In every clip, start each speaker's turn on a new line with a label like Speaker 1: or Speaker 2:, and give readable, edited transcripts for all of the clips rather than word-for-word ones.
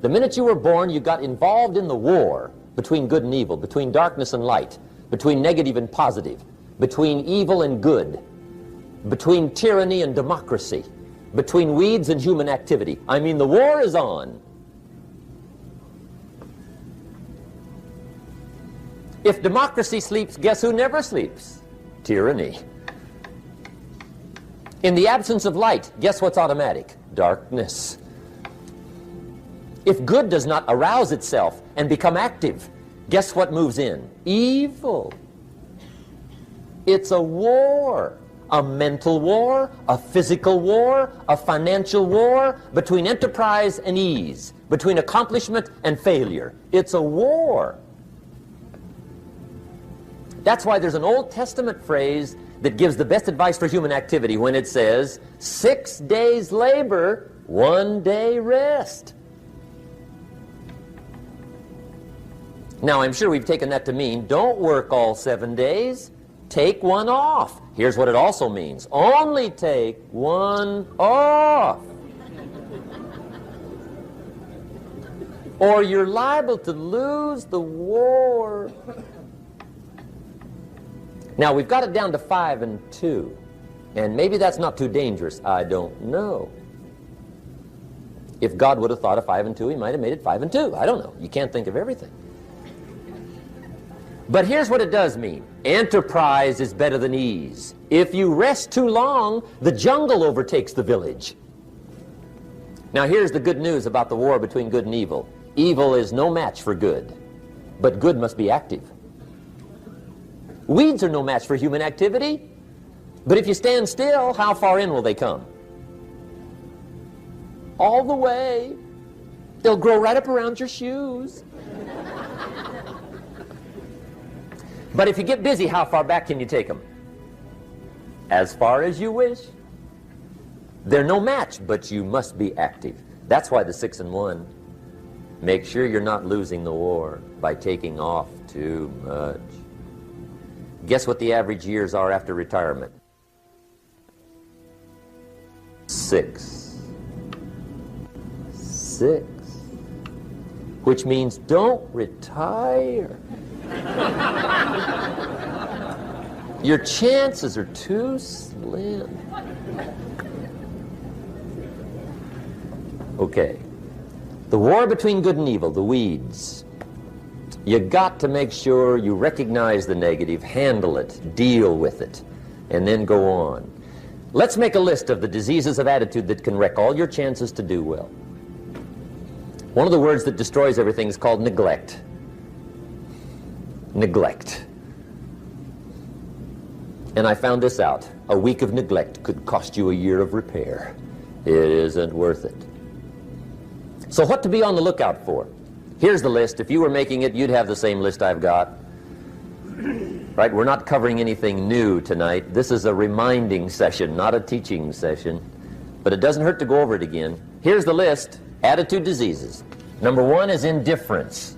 Speaker 1: The minute you were born, you got involved in the war between good and evil, between darkness and light, between negative and positive, between evil and good, between tyranny and democracy, between weeds and human activity. I mean, the war is on. If democracy sleeps, guess who never sleeps? Tyranny. In the absence of light, guess what's automatic? Darkness. If good does not arouse itself and become active, guess what moves in? Evil. It's a war. A mental war, a physical war, a financial war, between enterprise and ease, between accomplishment and failure. It's a war. That's why there's an Old Testament phrase that gives the best advice for human activity when it says, 6 days labor, 1 day rest. Now, I'm sure we've taken that to mean, don't work all 7 days, take one off. Here's what it also means, only take one off. Or you're liable to lose the war. Now, we've got it down to 5 and 2, and maybe that's not too dangerous, I don't know. If God would have thought of 5 and 2, he might have made it 5 and 2, I don't know. You can't think of everything. But here's what it does mean. Enterprise is better than ease. If you rest too long, the jungle overtakes the village. Now here's the good news about the war between good and evil. Evil is no match for good, but good must be active. Weeds are no match for human activity, but if you stand still, how far in will they come? All the way. They'll grow right up around your shoes. But if you get busy, how far back can you take them? As far as you wish. They're no match, but you must be active. That's why the 6 and 1. Make sure you're not losing the war by taking off too much. Guess what the average years are after retirement? 6. 6. Which means don't retire. Your chances are too slim. Okay. The war between good and evil, the weeds. You got to make sure you recognize the negative, handle it, deal with it, and then go on. Let's make a list of the diseases of attitude that can wreck all your chances to do well. One of the words that destroys everything is called neglect. Neglect. And I found this out. A week of neglect could cost you a year of repair. It isn't worth it. So what to be on the lookout for? Here's the list. If you were making it, you'd have the same list I've got. Right? We're not covering anything new tonight. This is a reminding session, not a teaching session. But it doesn't hurt to go over it again. Here's the list. Attitude diseases. Number 1 is indifference.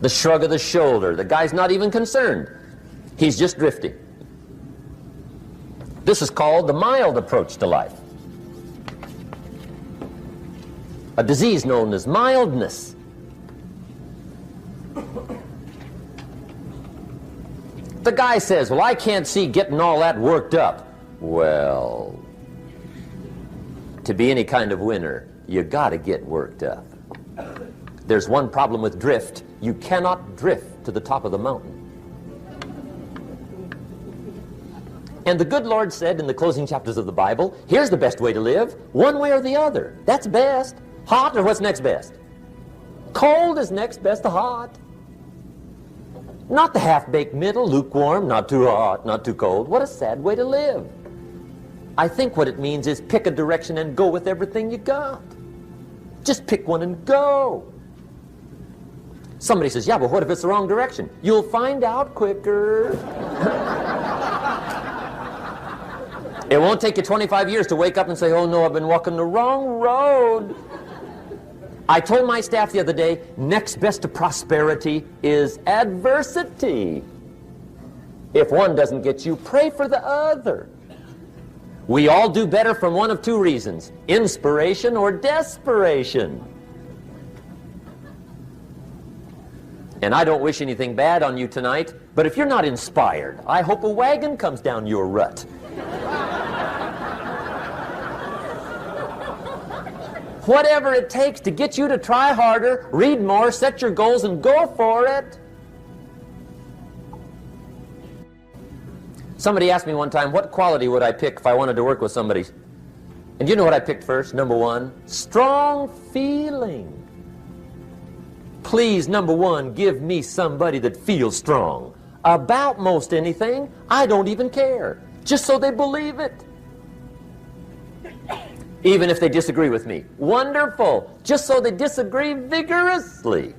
Speaker 1: The shrug of the shoulder. The guy's not even concerned. He's just drifting. This is called the mild approach to life. A disease known as mildness. The guy says, well, I can't see getting all that worked up. Well, to be any kind of winner, you got to get worked up. There's one problem with drift. You cannot drift to the top of the mountain. And the good Lord said in the closing chapters of the Bible, here's the best way to live, one way or the other. That's best. Hot or what's next best? Cold is next best to hot. Not the half-baked middle, lukewarm, not too hot, not too cold. What a sad way to live. I think what it means is pick a direction and go with everything you got. Just pick one and go. Somebody says, yeah, but what if it's the wrong direction? You'll find out quicker. It won't take you 25 years to wake up and say, oh no, I've been walking the wrong road. I told my staff the other day, next best to prosperity is adversity. If one doesn't get you, pray for the other. We all do better from one of two reasons, inspiration or desperation. And I don't wish anything bad on you tonight, but if you're not inspired, I hope a wagon comes down your rut. Whatever it takes to get you to try harder, read more, set your goals, and go for it. Somebody asked me one time, what quality would I pick if I wanted to work with somebody? And you know what I picked first? Number one, strong feeling. Please, number one, give me somebody that feels strong about most anything. I don't even care, just so they believe it. Even if they disagree with me. Wonderful, just so they disagree vigorously.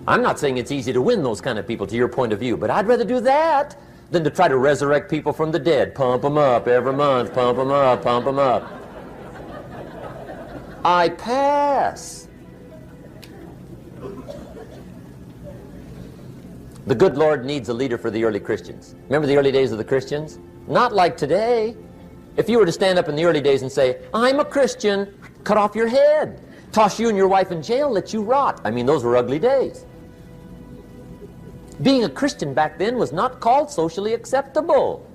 Speaker 1: I'm not saying it's easy to win those kind of people to your point of view, but I'd rather do that than to try to resurrect people from the dead. Pump them up every month, pump them up, pump them up. I pass. The good Lord needs a leader for the early Christians. Remember the early days of the Christians? Not like today. If you were to stand up in the early days and say, I'm a Christian, cut off your head, toss you and your wife in jail, let you rot. I mean, those were ugly days. Being a Christian back then was not called socially acceptable.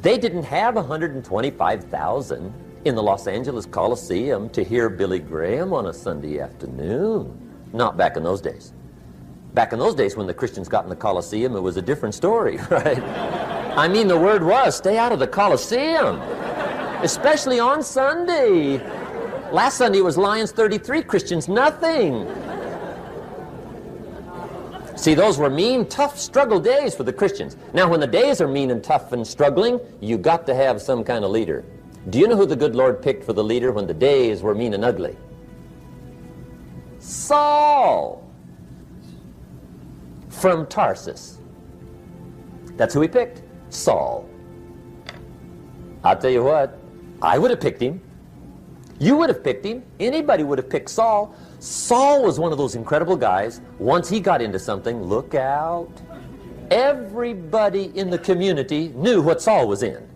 Speaker 1: They didn't have 125,000 in the Los Angeles Coliseum to hear Billy Graham on a Sunday afternoon. Not back in those days. Back in those days when the Christians got in the Coliseum, it was a different story, right? I mean, the word was, stay out of the Coliseum, especially on Sunday. Last Sunday it was Lions 33, Christians nothing. See, those were mean, tough struggle days for the Christians. Now, when the days are mean and tough and struggling, you got to have some kind of leader. Do you know who the good Lord picked for the leader when the days were mean and ugly? Saul from Tarsus. That's who he picked, Saul. I'll tell you what, I would have picked him. You would have picked him. Anybody would have picked Saul. Saul was one of those incredible guys. Once he got into something, look out. Everybody in the community knew what Saul was in.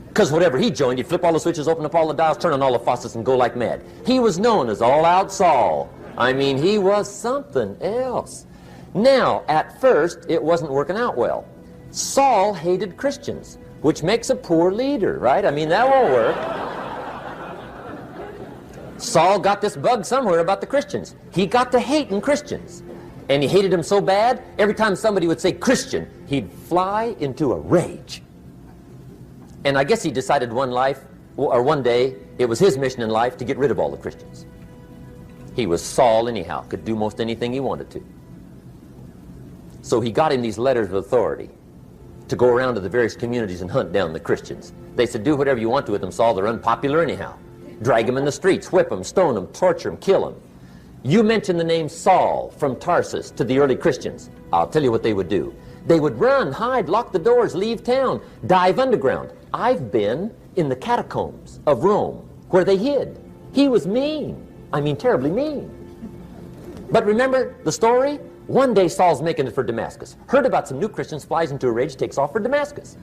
Speaker 1: Because whatever he joined, he'd flip all the switches, open up all the dials, turn on all the faucets, and go like mad. He was known as All-Out Saul. I mean, he was something else. Now, at first, it wasn't working out well. Saul hated Christians, which makes a poor leader, right? I mean, that won't work. Saul got this bug somewhere about the Christians. He got to hating Christians. And he hated them so bad, every time somebody would say Christian, he'd fly into a rage. And I guess he decided one day, it was his mission in life to get rid of all the Christians. He was Saul anyhow, could do most anything he wanted to. So he got him these letters of authority to go around to the various communities and hunt down the Christians. They said, do whatever you want to with them, Saul, they're unpopular anyhow. Drag them in the streets, whip them, stone them, torture them, kill them. You mention the name Saul from Tarsus to the early Christians, I'll tell you what they would do. They would run, hide, lock the doors, leave town, dive underground. I've been in the catacombs of Rome where they hid. He was mean. I mean, terribly mean. But remember the story? One day Saul's making it for Damascus. Heard about some new Christians, flies into a rage, takes off for Damascus.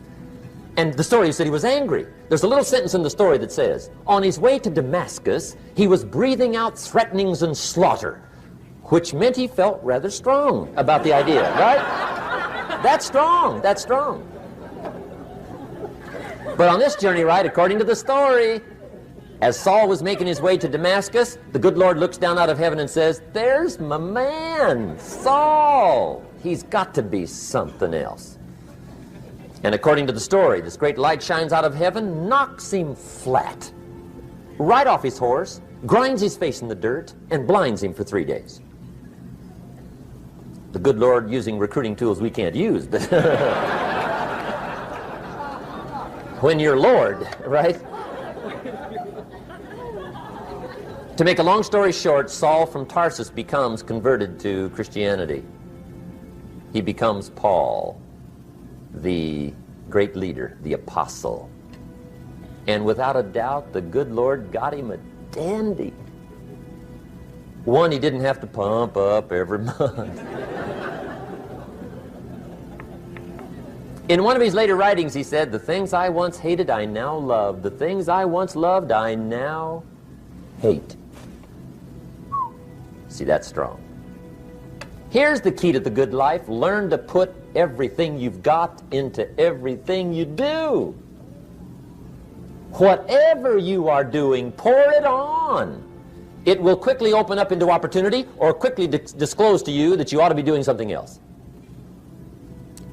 Speaker 1: And the story said he was angry. There's a little sentence in the story that says, on his way to Damascus, he was breathing out threatenings and slaughter, which meant he felt rather strong about the idea, right? That's strong, that's strong. But on this journey, right, according to the story, as Saul was making his way to Damascus, the good Lord looks down out of heaven and says, there's my man, Saul. He's got to be something else. And according to the story, this great light shines out of heaven, knocks him flat, right off his horse, grinds his face in the dirt, and blinds him for 3 days. The good Lord using recruiting tools we can't use, but when you're Lord, right? To make a long story short, Saul from Tarsus becomes converted to Christianity. He becomes Paul, the great leader, the apostle. And without a doubt, the good Lord got him a dandy. One he didn't have to pump up every month. In one of his later writings, he said, the things I once hated, I now love. The things I once loved, I now hate. See, that's strong. Here's the key to the good life. Learn to put everything you've got into everything you do. Whatever you are doing, pour it on. It will quickly open up into opportunity or quickly disclose to you that you ought to be doing something else.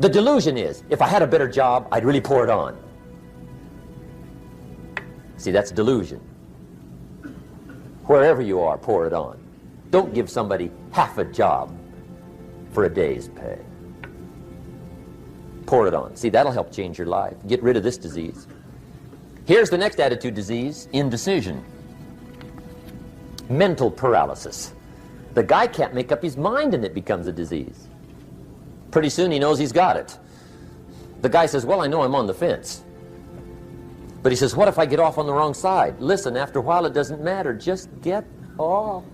Speaker 1: The delusion is, if I had a better job, I'd really pour it on. See, that's delusion. Wherever you are, pour it on. Don't give somebody half a job for a day's pay. Pour it on. See, that'll help change your life. Get rid of this disease. Here's the next attitude disease, indecision. Mental paralysis. The guy can't make up his mind and it becomes a disease. Pretty soon he knows he's got it. The guy says, well, I know I'm on the fence. But he says, what if I get off on the wrong side? Listen, after a while it doesn't matter. Just get off.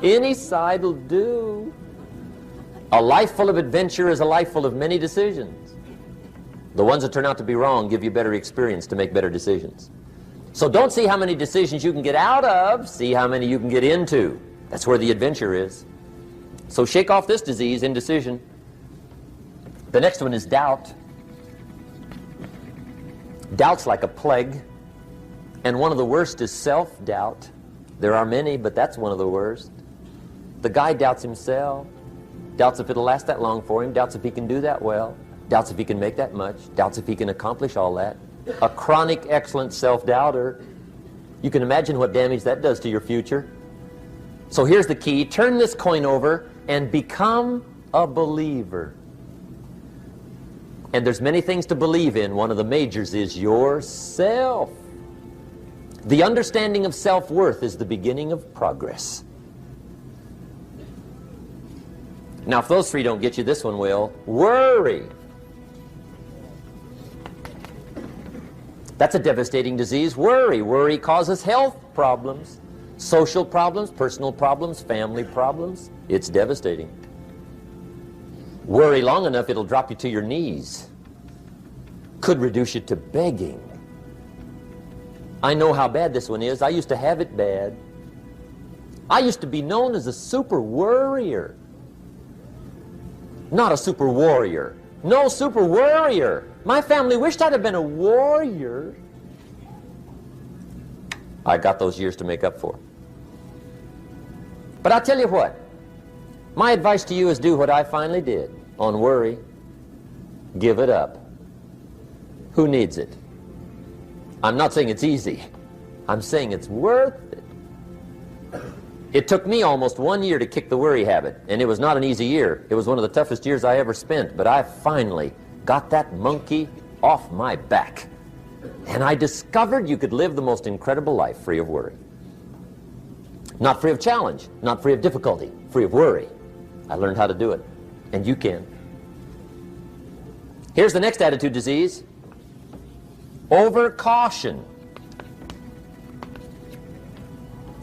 Speaker 1: Any side will do. A life full of adventure is a life full of many decisions. The ones that turn out to be wrong give you better experience to make better decisions. So don't see how many decisions you can get out of, see how many you can get into. That's where the adventure is. So shake off this disease, indecision. The next one is doubt. Doubt's like a plague, and one of the worst is self-doubt. There are many, but that's one of the worst. The guy doubts himself, doubts if it'll last that long for him, doubts if he can do that well, doubts if he can make that much, doubts if he can accomplish all that. A chronic, excellent self-doubter. You can imagine what damage that does to your future. So here's the key. Turn this coin over and become a believer. And there's many things to believe in. One of the majors is yourself. The understanding of self-worth is the beginning of progress. Now, if those three don't get you, this one will. Worry. That's a devastating disease. Worry. Worry causes health problems, social problems, personal problems, family problems. It's devastating. Worry long enough, it'll drop you to your knees. Could reduce you to begging. I know how bad this one is. I used to have it bad. I used to be known as a super worrier. Not a super warrior. No, super worrier. My family wished I'd have been a warrior. I got those years to make up for. But I'll tell you what. My advice to you is do what I finally did on worry. Give it up. Who needs it? I'm not saying it's easy. I'm saying it's worth it. It took me almost 1 year to kick the worry habit, and it was not an easy year. It was one of the toughest years I ever spent, but I finally got that monkey off my back. And I discovered you could live the most incredible life free of worry. Not free of challenge, not free of difficulty, free of worry. I learned how to do it, and you can. Here's the next attitude disease. Over-caution.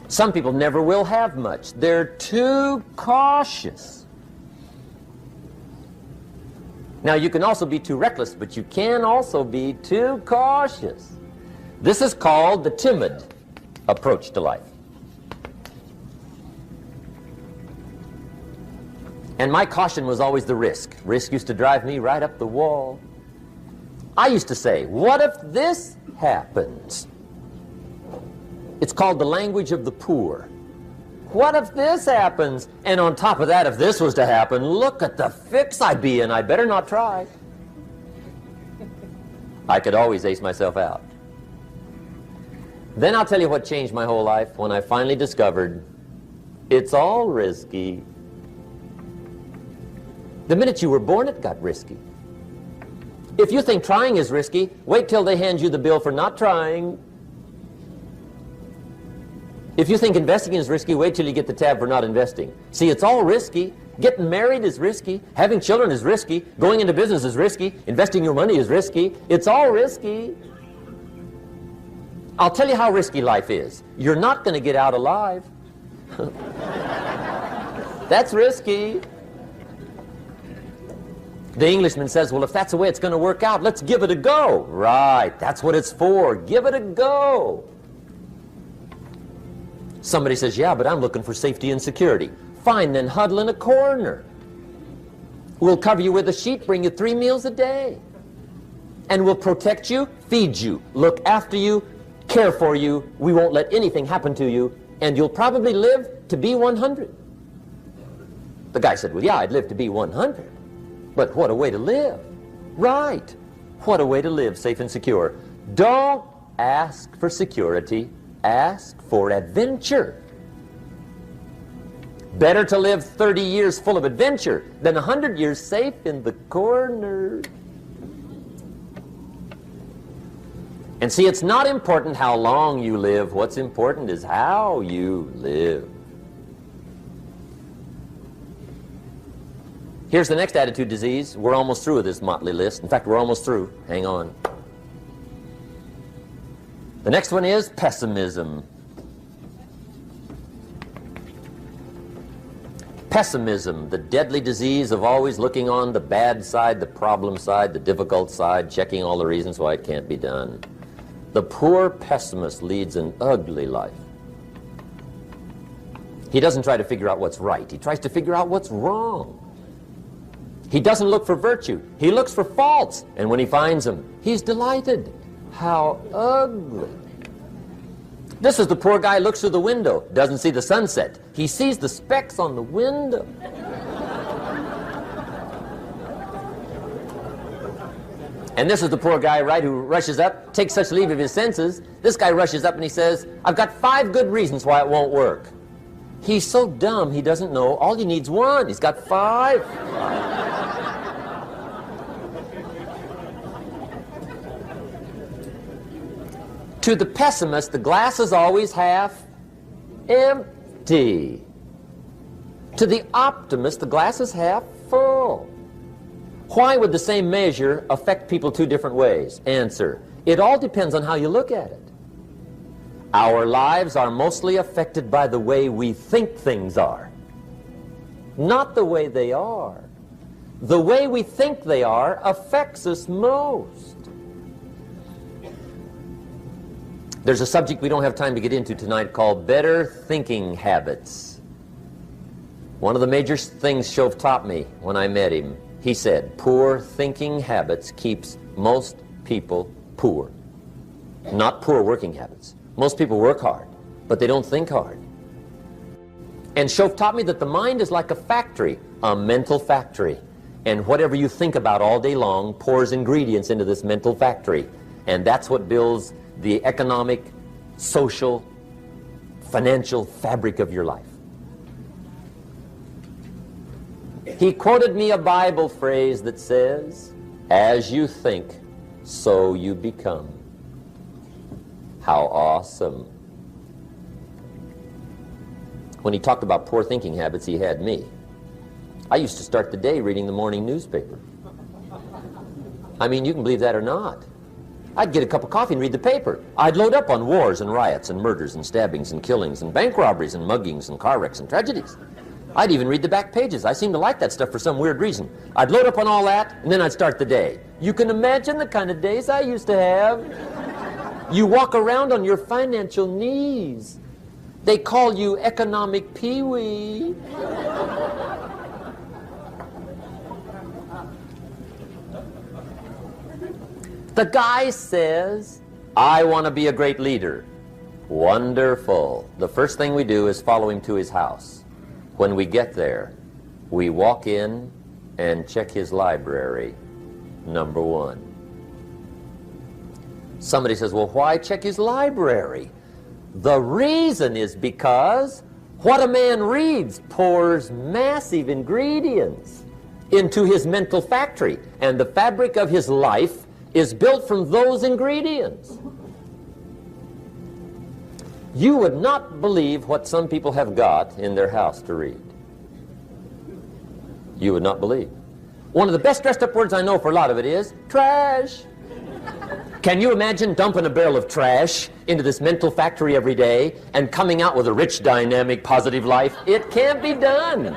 Speaker 1: Some people never will have much. They're too cautious. Now, you can also be too reckless, but you can also be too cautious. This is called the timid approach to life. And my caution was always the risk. Risk used to drive me right up the wall. I used to say, what if this happens? It's called the language of the poor. What if this happens? And on top of that, if this was to happen, look at the fix I'd be in. I better not try. I could always ace myself out. Then I'll tell you what changed my whole life when I finally discovered it's all risky. The minute you were born, it got risky. If you think trying is risky, wait till they hand you the bill for not trying. If you think investing is risky, wait till you get the tab for not investing. See, it's all risky. Getting married is risky. Having children is risky. Going into business is risky. Investing your money is risky. It's all risky. I'll tell you how risky life is. You're not going to get out alive. That's risky. The Englishman says, well, if that's the way it's going to work out, let's give it a go. Right, that's what it's for. Give it a go. Somebody says, yeah, but I'm looking for safety and security. Fine, then huddle in a corner. We'll cover you with a sheet, bring you 3 meals a day. And we'll protect you, feed you, look after you, care for you. We won't let anything happen to you, and you'll probably live to be 100. The guy said, well, yeah, I'd live to be 100. But what a way to live. Right. What a way to live, safe and secure. Don't ask for security. Ask for adventure. Better to live 30 years full of adventure than 100 years safe in the corner. And see, it's not important how long you live. What's important is how you live. Here's the next attitude disease. We're almost through with this motley list. In fact, we're almost through. Hang on. The next one is pessimism. Pessimism, the deadly disease of always looking on the bad side, the problem side, the difficult side, checking all the reasons why it can't be done. The poor pessimist leads an ugly life. He doesn't try to figure out what's right. He tries to figure out what's wrong. He doesn't look for virtue. He looks for faults. And when he finds them, he's delighted. How ugly. This is the poor guy who looks through the window, doesn't see the sunset. He sees the specks on the window. And this is the poor guy, right, who rushes up, takes such leave of his senses. This guy rushes up and he says, I've got 5 good reasons why it won't work. He's so dumb he doesn't know all he needs 1. He's got 5. To the pessimist, the glass is always half empty. To the optimist, the glass is half full. Why would the same measure affect people 2 different ways? Answer, it all depends on how you look at it. Our lives are mostly affected by the way we think things are, not the way they are. The way we think they are affects us most. There's a subject we don't have time to get into tonight called better thinking habits. One of the major things Shove taught me when I met him, he said, poor thinking habits keeps most people poor. Not poor working habits. Most people work hard, but they don't think hard. And Shove taught me that the mind is like a factory, a mental factory. And whatever you think about all day long pours ingredients into this mental factory. And that's what builds the economic, social, financial fabric of your life. He quoted me a Bible phrase that says, as you think, so you become. How awesome. When he talked about poor thinking habits, he had me. I used to start the day reading the morning newspaper. I mean, you can believe that or not. I'd get a cup of coffee and read the paper. I'd load up on wars and riots and murders and stabbings and killings and bank robberies and muggings and car wrecks and tragedies. I'd even read the back pages. I seem to like that stuff for some weird reason. I'd load up on all that, and then I'd start the day. You can imagine the kind of days I used to have. You walk around on your financial knees. They call you economic peewee. The guy says, I want to be a great leader. Wonderful. The first thing we do is follow him to his house. When we get there, we walk in and check his library, number 1. Somebody says, well, why check his library? The reason is because what a man reads pours massive ingredients into his mental factory, and the fabric of his life is built from those ingredients. You would not believe what some people have got in their house to read. You would not believe. One of the best dressed up words I know for a lot of it is trash. Can you imagine dumping a barrel of trash into this mental factory every day and coming out with a rich, dynamic, positive life? It can't be done.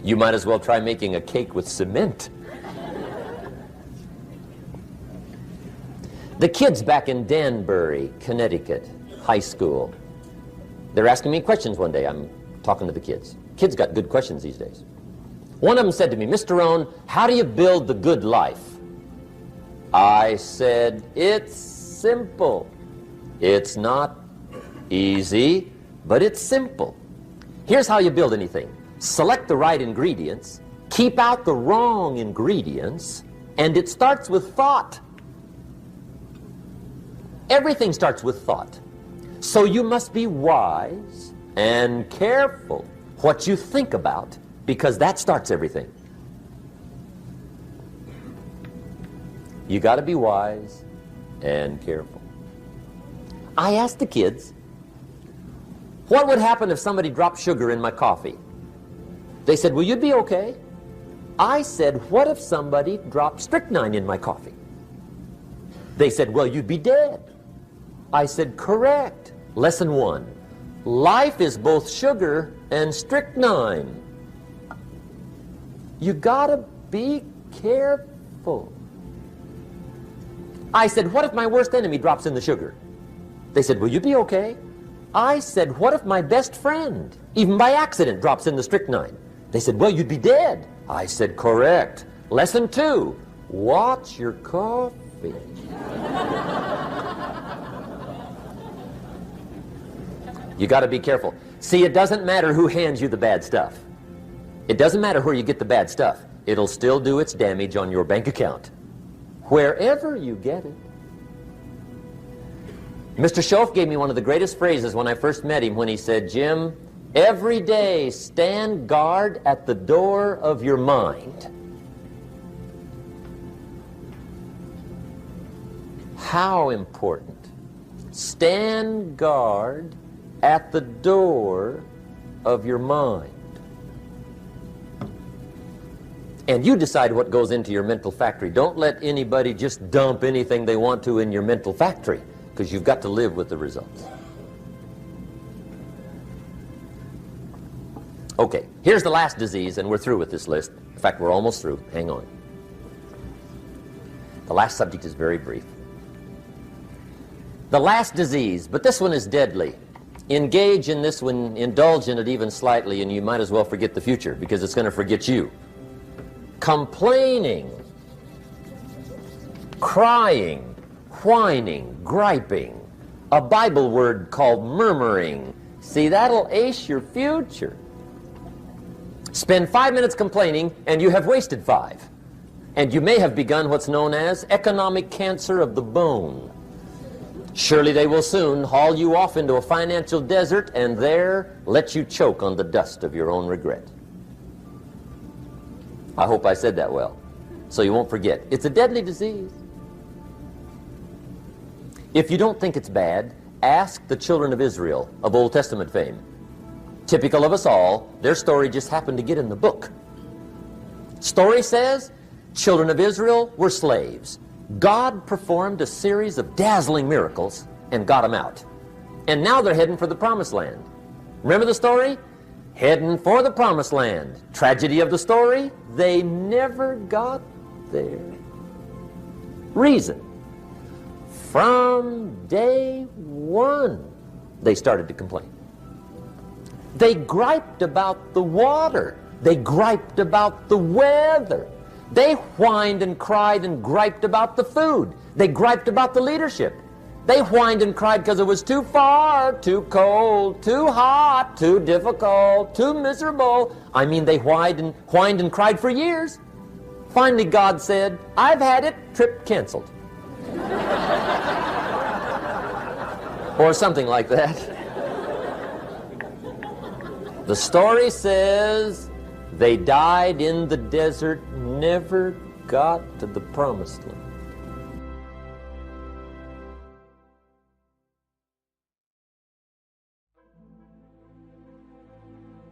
Speaker 1: You might as well try making a cake with cement. The kids back in Danbury, Connecticut, high school, They're asking me questions one day. I'm talking to the kids. Kids got good questions these days. One of them said to me, Mr. Rohn, how do you build the good life? I said, it's simple. It's not easy, but it's simple. Here's how you build anything. Select the right ingredients, keep out the wrong ingredients, and it starts with thought. Everything starts with thought. So you must be wise and careful what you think about, because that starts everything. You got to be wise and careful. I asked the kids, what would happen if somebody dropped sugar in my coffee? They said, well, you'd be okay. I said, what if somebody dropped strychnine in my coffee? They said, well, you'd be dead. I said, correct. Lesson 1. Life is both sugar and strychnine. You gotta be careful. I said, what if my worst enemy drops in the sugar? They said, will you be okay? I said, what if my best friend, even by accident, drops in the strychnine? They said, well, you'd be dead. I said, correct. Lesson 2, watch your coffee. You got to be careful. See, it doesn't matter who hands you the bad stuff. It doesn't matter where you get the bad stuff. It'll still do its damage on your bank account, wherever you get it. Mr. Schoaf gave me one of the greatest phrases when I first met him, when he said, Jim, every day stand guard at the door of your mind. How important. Stand guard at the door of your mind. And you decide what goes into your mental factory. Don't let anybody just dump anything they want to in your mental factory, because you've got to live with the results. Okay, here's the last disease, and we're through with this list. In fact, we're almost through. Hang on. The last subject is very brief. The last disease, but this one is deadly. Engage in this one, indulge in it even slightly, and you might as well forget the future, because it's going to forget you. Complaining, crying, whining, griping, a Bible word called murmuring. See, that'll ace your future. Spend 5 minutes complaining, and you have wasted 5. And you may have begun what's known as economic cancer of the bone. Surely they will soon haul you off into a financial desert and there let you choke on the dust of your own regret. I hope I said that well, so you won't forget. It's a deadly disease. If you don't think it's bad, ask the children of Israel of Old Testament fame. Typical of us all, their story just happened to get in the book. Story says, children of Israel were slaves. God performed a series of dazzling miracles and got them out. And now they're heading for the promised land. Remember the story? Heading for the promised land. Tragedy of the story, they never got there. Reason. From day one, they started to complain. They griped about the water. They griped about the weather. They whined and cried and griped about the food. They griped about the leadership. They whined and cried because it was too far, too cold, too hot, too difficult, too miserable. I mean, they whined and cried for years. Finally, God said, I've had it, trip canceled. Or something like that. The story says they died in the desert, never got to the promised land.